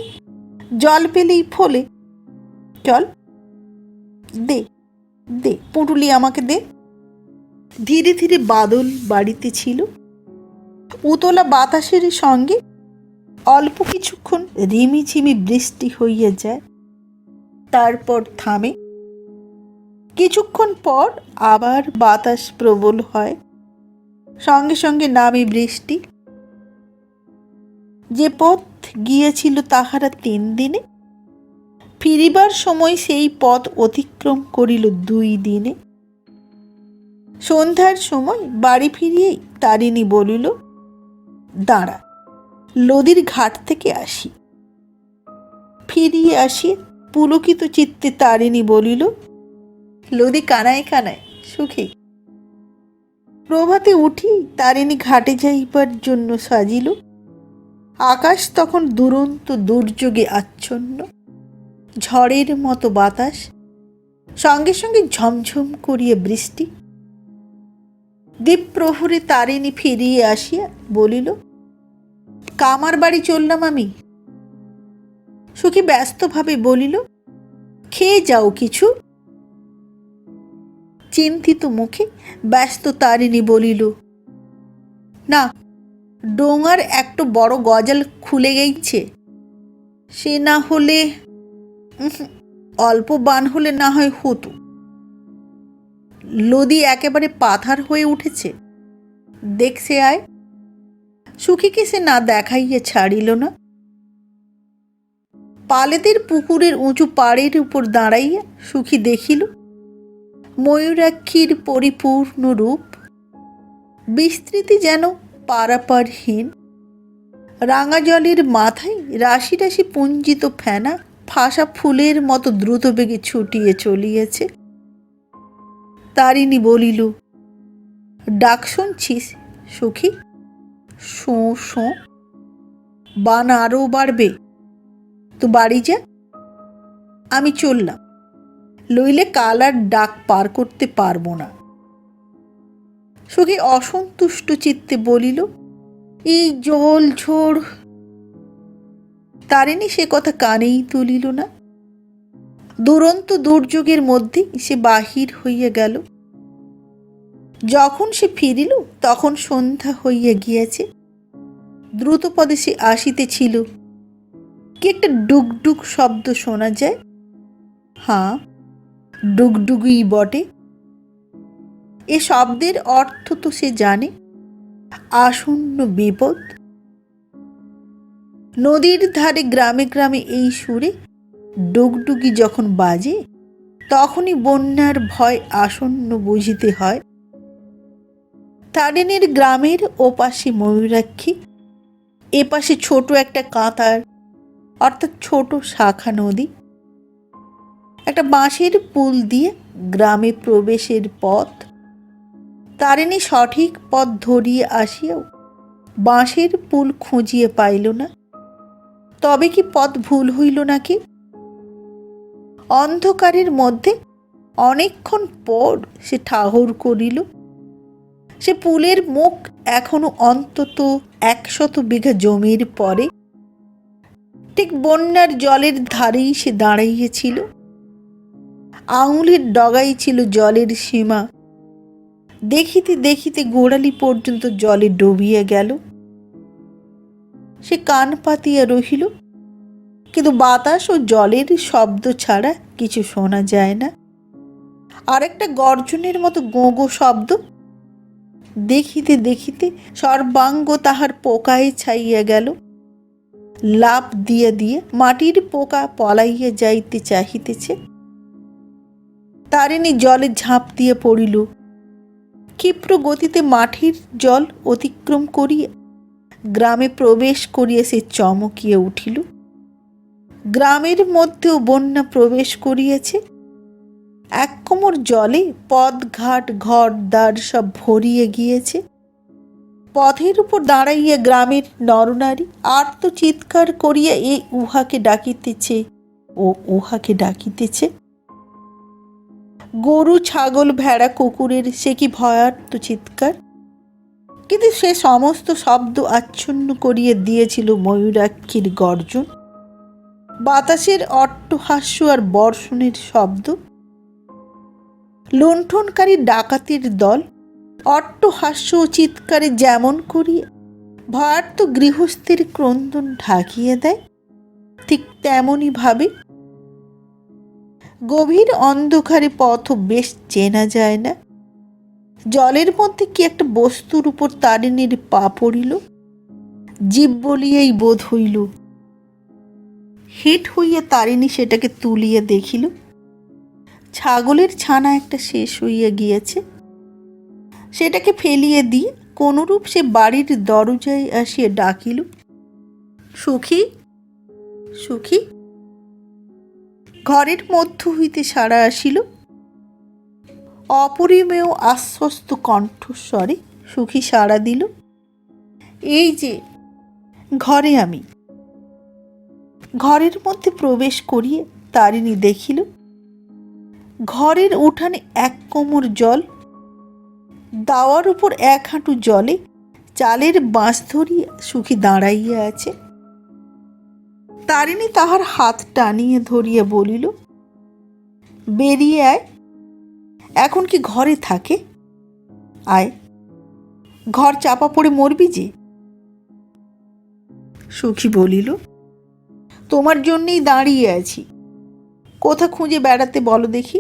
জল পেলেই ফোলে। চল, দে দে পুঁটুলি আমাকে দে। ধীরে ধীরে বাদল বাড়িতেছিল। উতলা বাতাসের সঙ্গে অল্প কিছুক্ষণ রিমিঝিমি বৃষ্টি হইয়া যায়, তারপর থামে। কিছুক্ষণ পর আবার বাতাস প্রবল হয়, সঙ্গে সঙ্গে নামে বৃষ্টি। যে পথ গিয়েছিল তাহারা 3 দিনে, ফিরিবার সময় সেই পথ অতিক্রম করিল 2 দিনে। সন্ধ্যার সময় বাড়ি ফিরিয়েই তারিণী বলিল, দাঁড়া, লদির ঘাট থেকে আসি। ফিরিয়ে আসিয়া পুলকিত চিত্তে তারিণী বলিল, লদি কানায় কানায় সুখী। প্রভাতে উঠি তারিণী ঘাটে যাইবার জন্য সাজিল। আকাশ তখন দুরন্ত দুর্যোগে আচ্ছন্ন, ঝড়ের মতো বাতাস, সঙ্গে সঙ্গে ঝমঝম করিয়া বৃষ্টি। দ্বীপ প্রহরে তারিণী ফিরিয়ে আসিয়া বলিল, কামার বাড়ি চললাম আমি। সুখী ব্যস্তভাবে বলিল, খেয়ে যাও কিছু। চিন্তিত মুখে ব্যস্ত তারিণী বলিল, না, ডোঙার একটা বড় গজাল খুলে গেছে। সে না হলে, অল্প বান হলে না হয় হতো। লদি একেবারে পাথার হয়ে উঠেছে, দেখছে আয়। সুখীকে সে না দেখাইয়া ছাড়িল না। পালেদের পুকুরের উঁচু পাড়ের উপর দাঁড়াইয়া সুখী দেখিল ময়ূরাক্ষীর পরিপূর্ণ রূপ, বিস্তৃতি যেন পারাপারহীন। রাঙা জলের মাথায় রাশি রাশি পুঞ্জিত ফেনা ফাঁসা ফুলের মতো দ্রুত বেগে ছুটিয়ে চলিয়েছে। তারিণী বলিল, ডাক শুনছিস সুখী? শোঁ শোঁ, বান আরও বাড়বে। তো বাড়ি যা, আমি চললাম, লইলে কাল আর ডাক পার করতে পারবো না। সুখী অসন্তুষ্ট চিত্তে বলিল, এই জল ঝড়। তারিণী সে কথা কানেই তুলিল না। দুরন্ত দুর্যোগের মধ্যে সে বাহির হইয়া গেল। যখন সে ফিরিল তখন সন্ধ্যা হইয়া গিয়াছে। দ্রুতপদে সে আসিতেছিল। কি একটা ডুগডুগ শব্দ শোনা যায়। হাঁ, ডুগডুগই বটে। এ শব্দের অর্থ তো সে জানে, আসন্ন বিপদ। নদীর ধারে গ্রামে গ্রামে এই সুরে ডুগডুগি যখন বাজে, তখনই বন্যার ভয় আসন্ন বুঝিতে হয়। তারিণীর গ্রামের ওপাশে ময়ূরাক্ষী, এপাশে ছোট একটা কাঁতার অর্থাৎ ছোট শাখা নদী। একটা বাঁশের পুল দিয়ে গ্রামে প্রবেশের পথ। তারিণী সঠিক পথ ধরিয়ে আসিয়াও বাঁশের পুল খুঁজিয়ে পাইল না। তবে কি পথ ভুল হইল নাকি? অন্ধকারের মধ্যে অনেকক্ষণ পর সে ঠাহর করিল। সে পুলের মুখ এখনো অন্তত 100 বিঘা জমির পরে, ঠিক বন্যার জলের ধারেই সে দাঁড়াইয়েছিল। আঙুলের ডগাই ছিল জলের সীমা। দেখিতে দেখিতে গোড়ালি পর্যন্ত জলে ডুবিয়ে গেল। সে কান পাতিয়া রহিল, কিন্তু বাতাস ও জলের শব্দ ছাড়া কিছু শোনা যায় না। আর একটা গর্জনের মতো গোঁ শব্দ। দেখিতে দেখিতে সর্বাঙ্গ তাহার পোকায় ছাইয়া গেল। লাফ দিয়ে দিয়ে মাটির পোকা পলাইয়া যাইতে চাহিতেছে। তারিণী জলে ঝাঁপ দিয়ে পড়িল। ক্ষিপ্র গতিতে মাটির জল অতিক্রম করিয়া গ্রামে প্রবেশ করিয়া সে চমকিয়া উঠিল। গ্রামের মধ্যেও বন্যা প্রবেশ করিয়াছে। এক কোমর জলে পথঘাট ঘর দ্বার সব ভরিয়ে গিয়েছে। পথের উপর দাঁড়াইয়া গ্রামের নরনারী আর্ত চিৎকার করিয়া এ উহাকে ডাকিতেছে ও উহাকে ডাকিতেছে। গরু ছাগল ভেড়া কুকুরের সে কি ভয়ার্ত চিৎকার! কিন্তু সে সমস্ত শব্দ আচ্ছন্ন করিয়া দিয়েছিল ময়ূরাক্ষীর গর্জন, বাতাসের অট্টহাস্য আর বর্ষণের শব্দ। লুণ্ঠনকারী ডাকাতির দল অট্টহাস্য ও চিৎকারে যেমন করিয়া ভয়ার্ত গৃহস্থের ক্রন্দন ঢাকিয়ে দেয়, ঠিক তেমনই ভাবে গভীর অন্ধকারে পথ বেশ চেনা যায় না। জলের মধ্যে কি একটা বস্তুর উপর তারিণীর পা পড়িল। জীব বলিয়াই বোধ হইল। হেট হইয়া তারিণী সেটাকে তুলিয়া দেখিল। ছাগলের ছানা একটা শেষ হইয়া গিয়েছে। সেটাকে ফেলিয়ে দিয়ে কোনরূপ সে বাড়ির দরজায় আসিয়া ডাকিল, সুখী, সুখী। ঘরের মধ্য হইতে সাড়া আসিল। অপরিমেয় আশ্বস্ত কণ্ঠস্বরে সুখী সাড়া দিল, এই যে ঘরে আমি। ঘরের মধ্যে প্রবেশ করিয়ে তারিণী দেখিল ঘরের উঠানে এক কোমর জল। দাওয়ার উপর 1 হাঁটু জলে চালের বাঁশ ধরিয়া সুখী দাঁড়াইয়া আছে। তারিণী তাহার হাত টানিয়া ধরিয়া বলিল, বেরিয়ে আয়, এখন কি ঘরে থাকে? আয়, ঘর চাপা পড়ে মরবি যে। সুখী বলিল, তোমার জন্যেই দাঁড়িয়ে আছি, কোথা খুঁজে বেড়াতে বলো দেখি।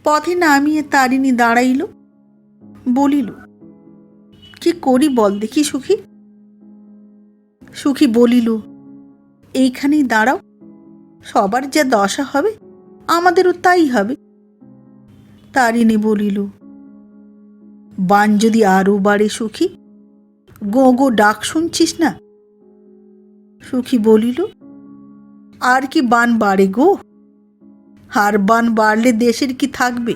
পথে নামিয়ে তারিণী দাঁড়াইল, বলিল, কি করি বল দেখি সুখী। সুখী বলিল, এইখানেই দাঁড়াও, সবার যা দশা হবে আমাদেরও তাই হবে। তারিণী বলিল, বান যদি আরো বাড়ে সুখী, গো গো ডাক শুনছিস না? সুখী বলিল, আর কি বান বাড়ে গো? আর বান বাড়লে দেশের কি থাকবে?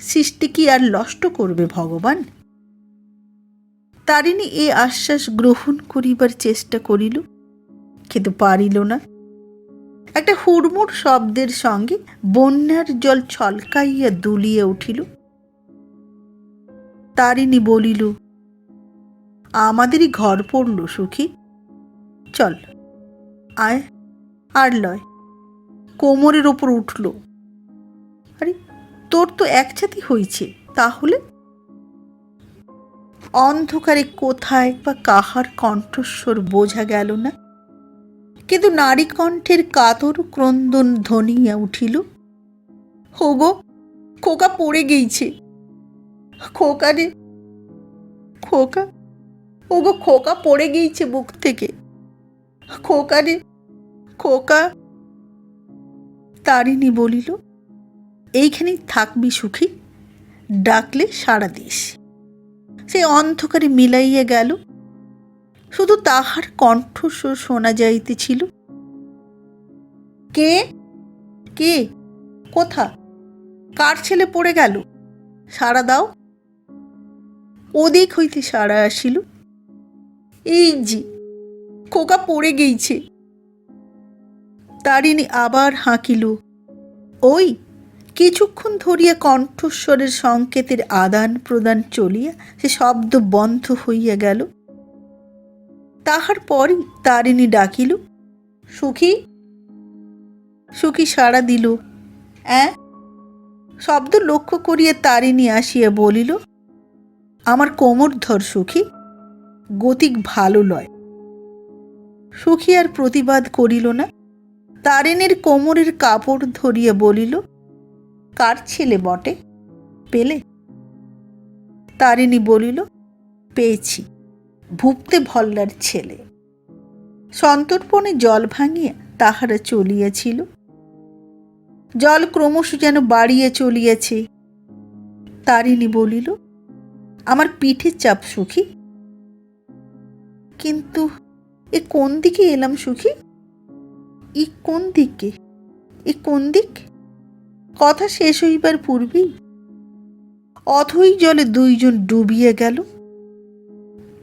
সৃষ্টি কি আর নষ্ট করবে ভগবান? তারিণী এ আশ্বাস গ্রহণ করিবার চেষ্টা করিল, কিন্তু পারিল না। একটা হুড়মুড় শব্দের সঙ্গে বন্যার জল ছলকাইয়া দুলিয়ে উঠিল। তারিণী বলিল, আমাদেরই ঘর পড়ল সুখী, চল আয়। আর লয়, কোমরের ওপর উঠল। আরে তোর তো একসাথে হয়েছে, তাহলে? অন্ধকারে কোথায় বা কাহার কণ্ঠস্বর বোঝা গেল না, কিন্তু নারী কণ্ঠের কাতর ক্রন্দন ধ্বনিয়া উঠিল, হোগো খোকা পড়ে গেইছে, খোকা রে খোকা, ওগো খোকা পড়ে গেইছে বুক থেকে, খোকা রে খোকা। তারিণী বলিল, এইখানেই থাকবি সুখী, ডাকলে সাড়া দিস। সে অন্ধকারে মিলাইয়া গেল, শুধু তাহার কণ্ঠস্বর শোনা যাইতেছিল, কে কে, কোথা, কার ছেলে পড়ে গেল, সাড়া দাও। ওদিক হইতে সাড়া আসিল, এই যে খোকা পড়ে গেইছে। তারিণী আবার হাঁকিল, ওই কিছুক্ষণ ধরিয়া কণ্ঠস্বরের সংকেতের আদান প্রদান চলিয়া সে শব্দ বন্ধ হইয়া গেল। তাহার পরই তারিণী ডাকিল, সুখী। সুখী সাড়া দিল, শব্দ লক্ষ্য করিয়া তারিণী আসিয়া বলিল, আমার কোমর ধর সুখী, গতিক ভালো লয়। সুখী আর প্রতিবাদ করিল না। তারিণীর কোমরের কাপড় ধরিয়া বলিল, কার ছেলে বটে, পেলে? তারিণী বলিল, পেয়েছি, ভুপতে ভল্লার ছেলে। সন্তর্পণে জল ভাঙিয়া তাহারা চলিয়াছিল। জল ক্রমশ যেন বাড়িয়া চলিয়াছে। তারিণী বলিল, আমার পিঠে চাপ সুখী। কিন্তু এ কোন দিকে এলাম সুখী? ই কোন দিকে, এ কোন দিক? কথা শেষ হইবার পূর্বেই অথই জলে দুইজন ডুবিয়া গেল।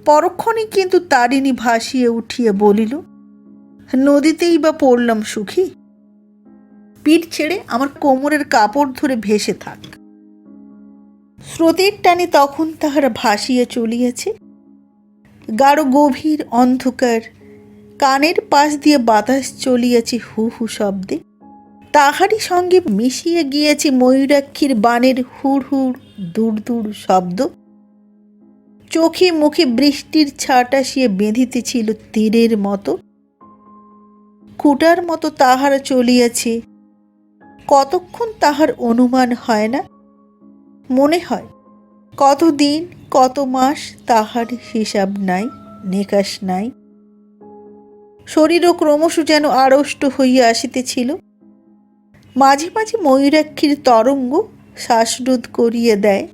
পরক্ষণে কিন্তু তারিণী ভাসিয়া উঠিয়া বলিল, নদীতেই বা পড়লাম সুখী, পিঠ ছেড়ে আমার কোমরের কাপড় ধরে ভেসে থাক। স্রোতের টানে তখন তাহারা ভাসিয়া চলিয়াছে। গাঢ় গভীর অন্ধকার, কানের পাশ দিয়ে বাতাস চলিয়াছে হু হু শব্দে। তাহারই সঙ্গে মিশিয়া গিয়েছে ময়ূরাক্ষীর বাণের হুড় হুড় দূর দূর শব্দ। চোখে মুখে বৃষ্টির ছাট আসিয়া বেঁধিতেছিল তীরের মতো। কুটার মতো তাহারা চলিয়াছে। কতক্ষণ তাহার অনুমান হয় না, মনে হয় কত দিন কত মাস তাহার হিসাব নাই, নিকাশ নাই। শরীরও ক্রমশ যেন আড়ষ্ট হইয়া আসিতেছিল। মাঝে মাঝে ময়ূরাক্ষীর তরঙ্গ শ্বাসরোধ করিয়া দেয়।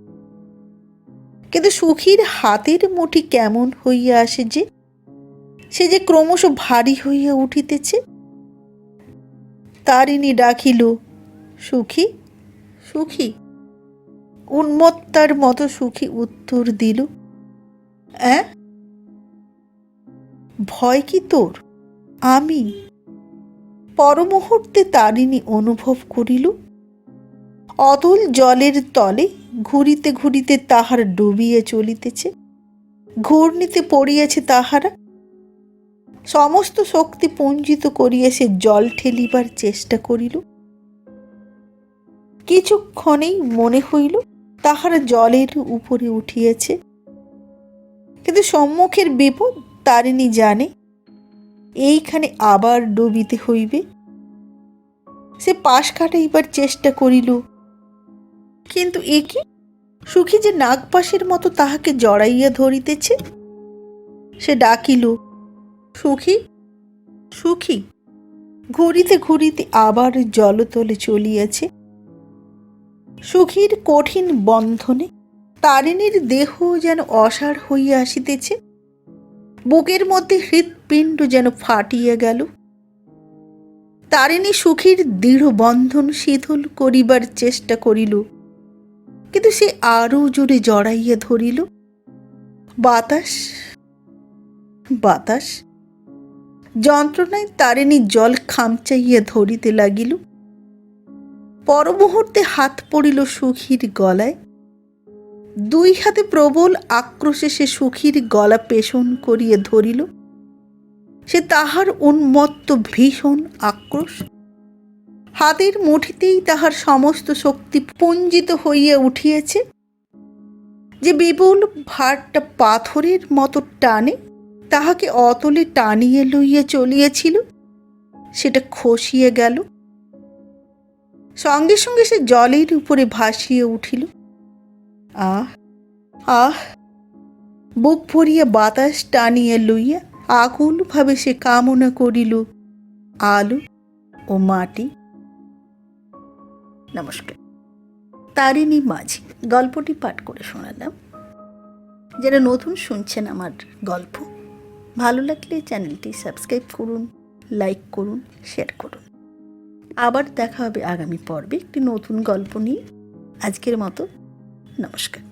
কিন্তু সুখীর হাতের মুঠি কেমন হইয়া আসে যে, সে যে ক্রমশ ভারী হইয়া উঠিতেছে। তারিণী ডাকিল, সুখী, সুখী। উন্মত্তার মতো সুখী উত্তর দিল, ভয় কি তোর? আমি। পরমুহূর্তে তারিণী অনুভব করিল, অতল জলের তলে ঘুরিতে ঘুরিতে তাহার ডুবিয়ে চলিতেছে। ঘূর্ণিতে পড়িয়াছে তাহারা। সমস্ত শক্তি পুঞ্জিত করিয়া সে জল ঠেলিবার চেষ্টা করিল। কিছুক্ষণেই মনে হইল তাহারা জলের উপরে উঠিয়াছে। কিন্তু সম্মুখের বিপদ তারিণী জানে, এইখানে আবার ডুবিতে হইবে। সে পাশ কাটাইবার চেষ্টা করিল, কিন্তু এ কি, সুখী যে নাগপাশের মতো তাহাকে জড়াইয়া ধরিতেছে। সে ডাকিল, সুখী, সুখী। ঘুরিতে ঘুরিতে আবার জলতলে চলিয়াছে। সুখীর কঠিন বন্ধনে তারিণীর দেহ যেন অসাড় হইয়া আসিতেছে। বুকের মধ্যে হৃৎপিণ্ড যেন ফাটিয়া গেল। তারিণী সুখীর দৃঢ় বন্ধন শিথিল করিবার চেষ্টা করিল, কিন্তু সে আরো জোরে জড়াইয়া ধরিল। বাতাস, বাতাস। যন্ত্রণায় তারিণী জল খামচাইয়া ধরিতে লাগিল। পরমুহূর্তে হাত পড়িল সুখীর গলায়। দুই হাতে প্রবল আক্রোশে সে সুখীর গলা পেষণ করিয়া ধরিল। সে তাহার উন্মত্ত ভীষণ আক্রোশ। হাতের মুঠিতেই তাহার সমস্ত শক্তি পুঞ্জিত হইয়া উঠিয়াছে। যে বিপুল ভারটা পাথরের মতো টানে তাহাকে অতলে টানিয়ে লইয়া চলিয়াছিল, সেটা খসিয়া গেল। সঙ্গে সঙ্গে সে জলের উপরে ভাসিয়া উঠিল। আহ আহ, বুক ভরিয়া বাতাস টানিয়া লইয়া আকুল ভাবে সে কামনা করিল আলো ও মাটি। নমস্কার। তারিণী মাঝি গল্পটি পাঠ করে শোনালাম। যারা নতুন শুনছেন আমার গল্প, ভালো লাগলে চ্যানেলটি সাবস্ক্রাইব করুন, লাইক করুন, শেয়ার করুন। আবার দেখা হবে আগামী পর্বে একটি নতুন গল্প নিয়ে। আজকের মতো নমস্কার।